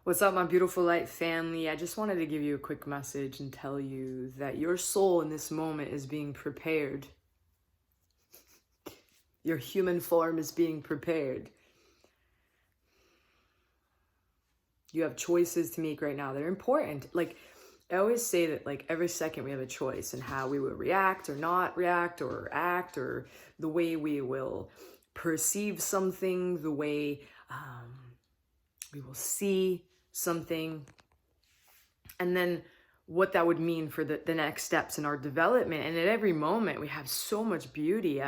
What's up, my beautiful light family? I just wanted to give you a quick message and tell you that your soul in this moment is being prepared. Your human form is being prepared. You have choices to make right now. They're important. Like, I always say that, like, every second we have a choice in how we will react or not react or act, or the way we will perceive something, the way we will see something, and then what that would mean for the next steps in our development. And at every moment we have so much beauty.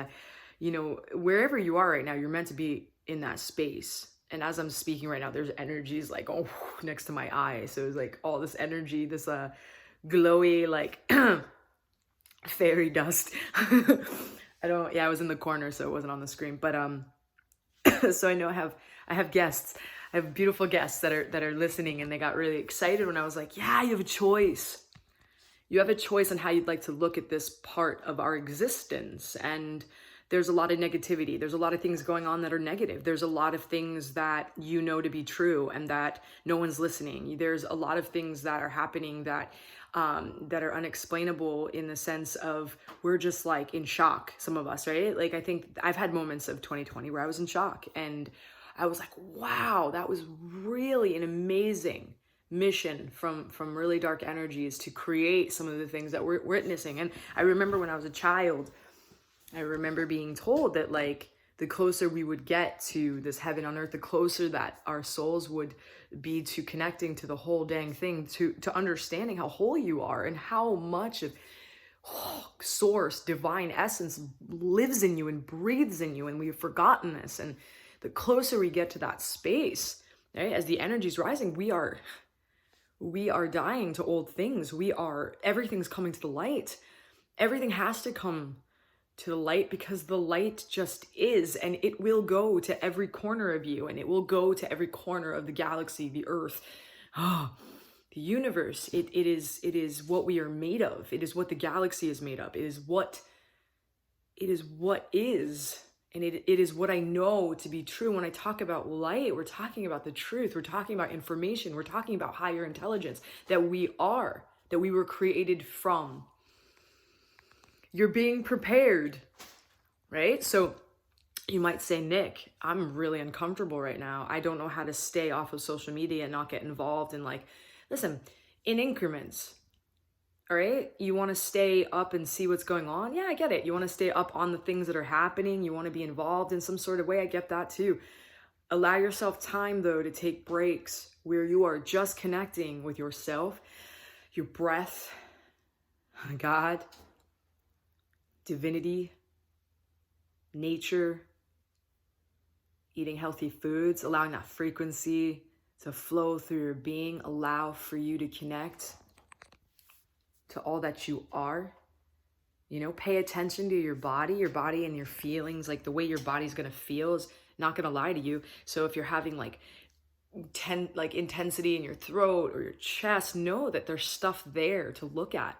Wherever you are right now, you're meant to be in that space. And as I'm speaking right now, there's energies like, oh, next to my eye. So it's like all this energy, this glowy, like fairy dust. I was in the corner, so it wasn't on the screen. But so I know I have guests. I have beautiful guests that are listening, and they got really excited when I was like, yeah, you have a choice. You have a choice on how you'd like to look at this part of our existence. And there's a lot of negativity. There's a lot of things going on that are negative. There's a lot of things that you know to be true and that no one's listening. There's a lot of things that are happening that are unexplainable, in the sense of we're just like in shock, some of us, right? Like, I think I've had moments of 2020 where I was in shock, and I was like, wow, that was really an amazing mission from really dark energies to create some of the things that we're witnessing. And I remember when I was a child, I remember being told that, like, the closer we would get to this heaven on earth, the closer that our souls would be to connecting to the whole dang thing, to understanding how whole you are and how much of source, divine essence lives in you and breathes in you. And we've forgotten this. And the closer we get to that space, right, as the energy's rising, we are dying to old things. Everything's coming to the light. Everything has to come to the light, because the light just is, and it will go to every corner of you, and it will go to every corner of the galaxy, the earth, the universe. It is what we are made of. It is what the galaxy is made of. It is what is. And it is what I know to be true. When I talk about light, we're talking about the truth. We're talking about information. We're talking about higher intelligence that we were created from. You're being prepared, right? So you might say, Nick, I'm really uncomfortable right now. I don't know how to stay off of social media and not get involved. And like, listen, in increments. All right, you want to stay up and see what's going on? Yeah, I get it. You want to stay up on the things that are happening. You want to be involved in some sort of way. I get that too. Allow yourself time, though, to take breaks where you are just connecting with yourself, your breath, God, divinity, nature, eating healthy foods, allowing that frequency to flow through your being. Allow for you to connect to all that you are. Pay attention to your body and your feelings. Like, the way your body's gonna feel is not gonna lie to you. So if you're having like intensity in your throat or your chest, know that there's stuff there to look at,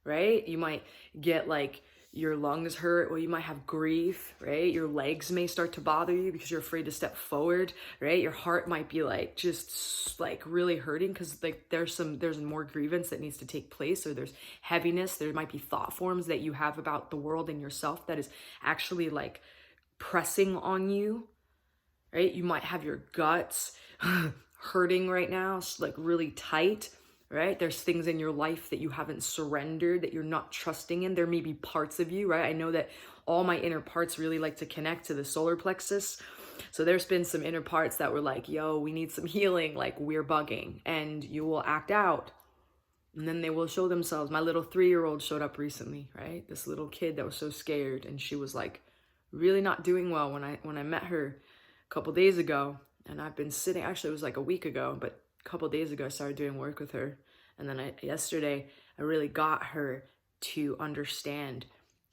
right? You might get like your lungs hurt. Well, you might have grief, right? Your legs may start to bother you because you're afraid to step forward, right? Your heart might be like just like really hurting because like there's more grievance that needs to take place, or there's heaviness. There might be thought forms that you have about the world and yourself that is actually like pressing on you, right? You might have your guts hurting right now, like really tight, right? There's things in your life that you haven't surrendered, that you're not trusting in. There may be parts of you, right? I know that all my inner parts really like to connect to the solar plexus. So there's been some inner parts that were like, yo, we need some healing, like we're bugging, and you will act out. And then they will show themselves. My little 3-year-old showed up recently, right? This little kid that was so scared, and she was like really not doing well when I met her a couple days ago. And I've been sitting, actually it was like a week ago, but a couple days ago I started doing work with her. And then yesterday I really got her to understand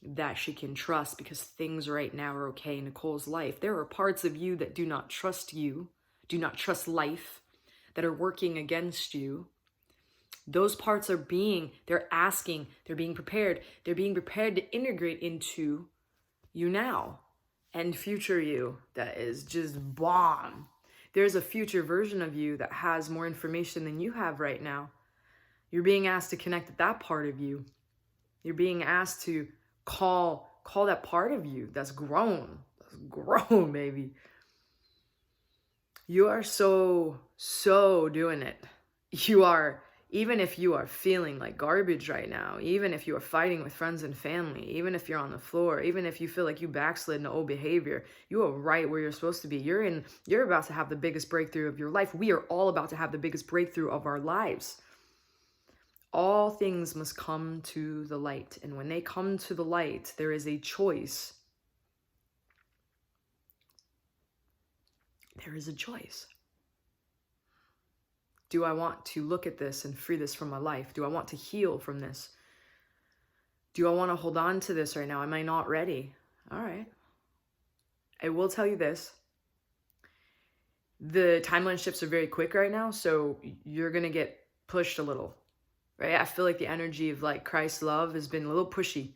that she can trust, because things right now are okay in Nicole's life. There are parts of you that do not trust you, do not trust life, that are working against you. Those parts are they're being prepared. They're being prepared to integrate into you now and future you that is just bomb. there's a future version of you that has more information than you have right now. You're being asked to connect with that part of you. You're being asked to call that part of you that's grown. That's grown, baby. You are so doing it. You are, even if you are feeling like garbage right now, even if you are fighting with friends and family, even if you're on the floor, even if you feel like you backslid into old behavior, you are right where you're supposed to be. You're about to have the biggest breakthrough of your life. We are all about to have the biggest breakthrough of our lives. All things must come to the light. And when they come to the light, there is a choice. There is a choice. Do I want to look at this and free this from my life? Do I want to heal from this? Do I want to hold on to this right now? Am I not ready? All right. I will tell you this. The timeline shifts are very quick right now, so you're going to get pushed a little, right? I feel like the energy of like Christ's love has been a little pushy,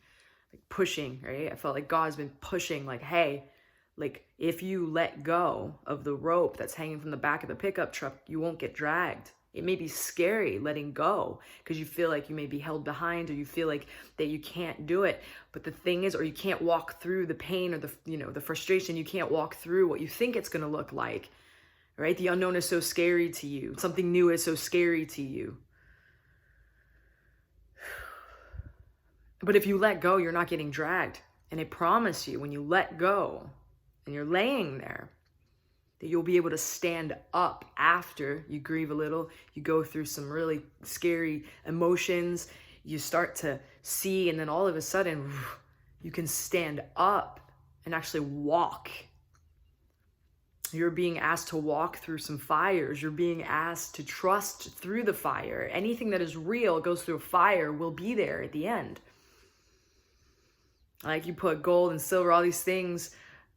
like pushing, right? I felt like God's been pushing, like, hey, like if you let go of the rope that's hanging from the back of the pickup truck, you won't get dragged. It may be scary letting go because you feel like you may be held behind, or you feel like that you can't do it. But the thing is, or you can't walk through the pain or the frustration. You can't walk through what you think it's going to look like, right? The unknown is so scary to you. Something new is so scary to you. But if you let go, you're not getting dragged. And I promise you, when you let go and you're laying there, that you'll be able to stand up after you grieve a little. You go through some really scary emotions. You start to see, and then all of a sudden, you can stand up and actually walk. You're being asked to walk through some fires. You're being asked to trust through the fire. Anything that is real goes through a fire will be there at the end. Like you put gold and silver, all these things,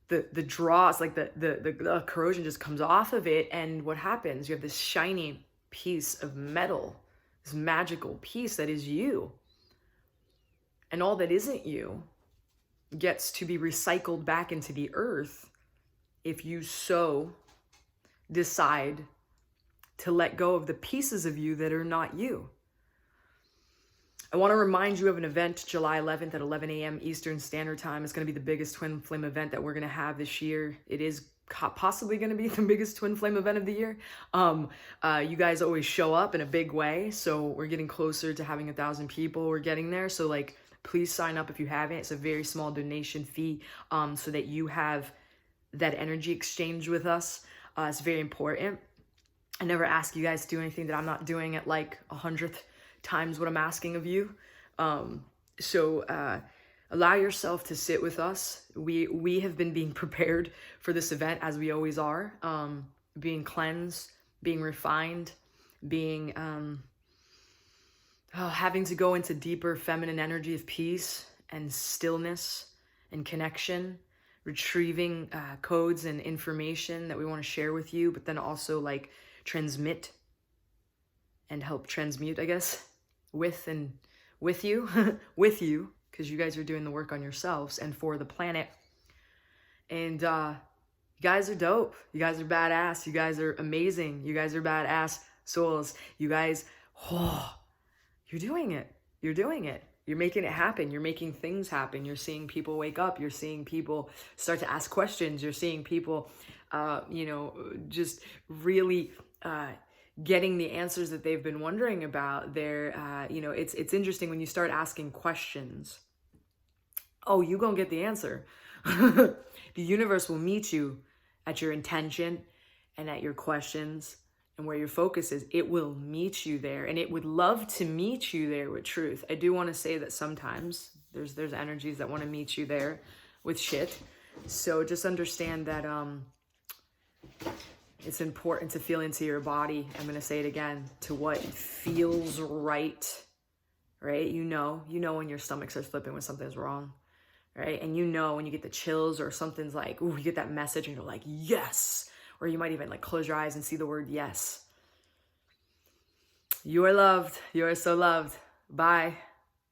the dross, like the corrosion just comes off of it. And what happens? You have this shiny piece of metal, this magical piece that is you. And all that isn't you gets to be recycled back into the earth if you so decide to let go of the pieces of you that are not you. I want to remind you of an event July 11th at 11 a.m. Eastern Standard Time. It's going to be the biggest twin flame event that we're going to have this year. It is possibly going to be the biggest twin flame event of the year. You guys always show up in a big way, so we're getting closer to having 1,000 people. We're getting there, so like please sign up if you haven't. It's a very small donation fee, so that you have that energy exchange with us. It's very important. I never ask you guys to do anything that I'm not doing at like 100th times what I'm asking of you. So allow yourself to sit with us. We have been being prepared for this event, as we always are, being cleansed, being refined, being having to go into deeper feminine energy of peace and stillness and connection, retrieving codes and information that we want to share with you, but then also like transmit and help transmute, I guess, with you, because you guys are doing the work on yourselves and for the planet. And you guys are dope. You guys are badass. You guys are amazing. You guys are badass souls. You guys, you're doing it. You're doing it. You're making it happen. You're making things happen. You're seeing people wake up. You're seeing people start to ask questions. You're seeing people, just really getting the answers that they've been wondering about. It's interesting when you start asking questions. Oh, you gonna get the answer. The universe will meet you at your intention and at your questions and where your focus is. It will meet you there, and it would love to meet you there with truth. I do want to say that sometimes there's energies that want to meet you there with shit. So just understand that it's important to feel into your body. I'm going to say it again, to what feels right, right? You know when your stomach starts flipping when something's wrong, right? And you know when you get the chills or something's like, ooh, you get that message and you're like, yes. Or you might even like close your eyes and see the word yes. You are loved. You are so loved. Bye.